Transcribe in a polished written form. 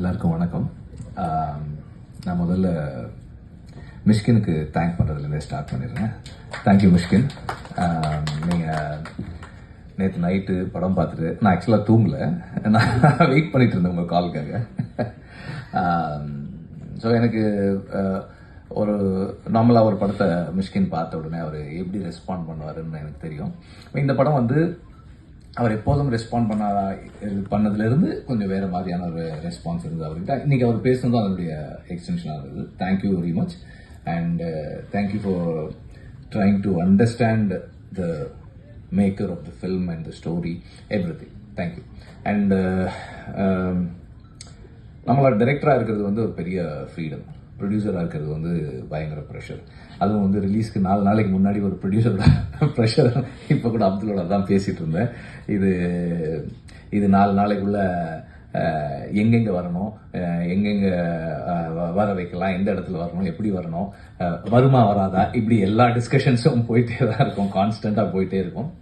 எல்லாருக்கும் வணக்கம். நான் முதல்ல மிஷ்கினுக்கு தேங்க் பண்ணுறதுலேருந்தே ஸ்டார்ட் பண்ணிடுறேன். தேங்க்யூ மிஷ்கின். நீங்கள் நேற்று நைட்டு படம் பார்த்துட்டு, நான் ஆக்சுவலாக தூங்கலை, நான் வெயிட் பண்ணிட்டு இருந்தேன் உங்கள் காலுக்காக. ஸோ எனக்கு ஒரு நார்மலாக ஒரு படத்தை மிஷ்கின் பார்த்த உடனே அவர் எப்படி ரெஸ்பாண்ட் பண்ணுவாருன்னு எனக்கு தெரியும். இந்த படம் வந்து அவர் எப்போதும் ரெஸ்பாண்ட் பண்ணதுலேருந்து கொஞ்சம் வேறு மாதிரியான ஒரு ரெஸ்பான்ஸ் இருந்தது அவர்கிட்ட. இன்றைக்கி அவர் பேசுனதும் அதனுடைய எக்ஸ்டென்ஷனாக இருந்தது. Thank you very much and thank you for trying to understand the maker of the film and the story, everything. Thank you. அண்ட் நம்மளோட டைரக்டராக இருக்கிறது வந்து ஒரு பெரிய ஃப்ரீடம், ப்ரொடியூசராக இருக்கிறது வந்து பயங்கர ப்ரெஷர். அதுவும் வந்து ரிலீஸ்க்கு 4 நாளைக்கு முன்னாடி ஒரு ப்ரொடியூசரோட ப்ரெஷர். இப்போ கூட அப்துல்லோட தான் பேசிகிட்டு இருந்தேன். இது 4 நாளைக்குள்ள எங்கெங்கே வரணும், எங்கெங்கே வர வைக்கலாம், எந்த இடத்துல வரணும், எப்படி வரணும், வருமா வராதா, இப்படி எல்லா டிஸ்கஷன்ஸும் போயிட்டே தான் இருக்கும், கான்ஸ்டண்ட்டாக போயிட்டே இருக்கும்.